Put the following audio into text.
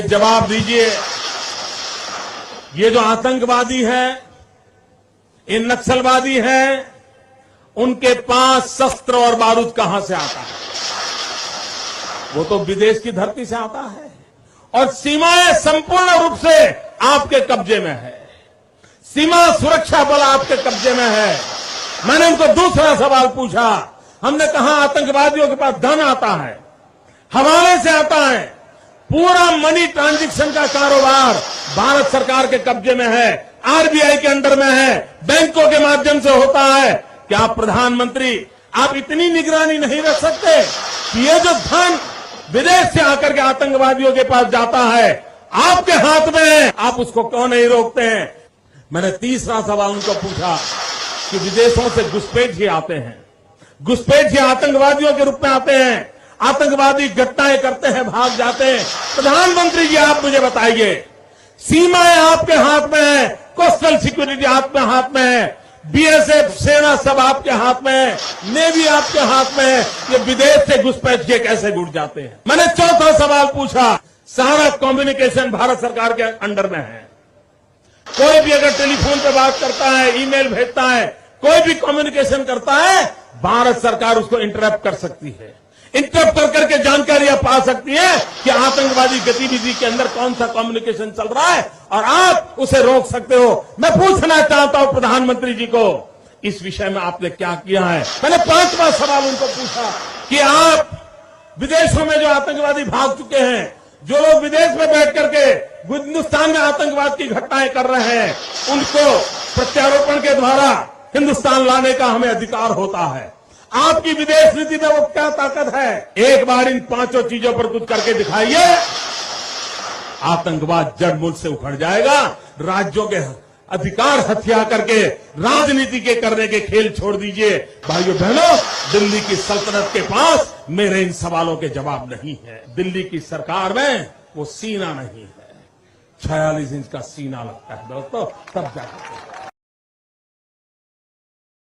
जवाब दीजिए, ये जो आतंकवादी हैं, ये नक्सलवादी हैं, उनके पास शस्त्र और बारूद कहां से आता है? वो तो विदेश की धरती से आता है और सीमाएं संपूर्ण रूप से आपके कब्जे में है। सीमा सुरक्षा बल आपके कब्जे में है। मैंने उनको दूसरा सवाल पूछा, हमने कहा आतंकवादियों के पास धन आता है, हवाले से आता है, पूरा मनी ट्रांजैक्शन का कारोबार भारत सरकार के कब्जे में है, आरबीआई के अंडर में है, बैंकों के माध्यम से होता है। क्या आप प्रधानमंत्री, आप इतनी निगरानी नहीं रख सकते कि ये जो धन विदेश से आकर के आतंकवादियों के पास जाता है आपके हाथ में है, आप उसको क्यों नहीं रोकते हैं? मैंने तीसरा सवाल उनको पूछा कि विदेशों से घुसपैठ आते हैं, घुसपैठ आतंकवादियों के रूप में आते हैं, आतंकवादी घटनाएं करते हैं, भाग जाते हैं। प्रधानमंत्री जी, आप मुझे बताइए, सीमाएं आपके हाथ में है, कोस्टल सिक्योरिटी आपके हाथ में है, बीएसएफ सेना सब आपके हाथ में है, नेवी आपके हाथ में है, ये विदेश से घुसपैठ के कैसे घुस जाते हैं? मैंने चौथा सवाल पूछा, सारा कम्युनिकेशन भारत सरकार के अंडर में है। कोई भी अगर टेलीफोन पे बात करता है, ईमेल भेजता है, कोई भी कम्युनिकेशन करता है, भारत सरकार उसको इंटरप्ट कर सकती है। इंटरप्ट कर करके जानकारियां पा सकती है कि आतंकवादी गतिविधि के अंदर कौन सा कम्युनिकेशन चल रहा है और आप उसे रोक सकते हो। मैं पूछना चाहता हूं प्रधानमंत्री जी को, इस विषय में आपने क्या किया है? मैंने पांचवा सवाल उनको पूछा कि आप विदेशों में जो आतंकवादी भाग चुके हैं, जो लोग विदेश में बैठ करके हिंदुस्तान में आतंकवाद की घटनाएं कर रहे हैं, उनको प्रत्यारोपण के द्वारा हिंदुस्तान लाने का हमें अधिकार होता है। आपकी विदेश नीति में वो क्या ताकत है? एक बार इन पांचों चीजों पर कुछ करके दिखाइए, आतंकवाद जड़ मूल से उखड़ जाएगा। राज्यों के अधिकार हथिया करके राजनीति के करने के खेल छोड़ दीजिए। भाइयों बहनों, दिल्ली की सल्तनत के पास मेरे इन सवालों के जवाब नहीं है। दिल्ली की सरकार में वो सीना नहीं है, 46 इंच का सीना लगता है दोस्तों, तब जाकर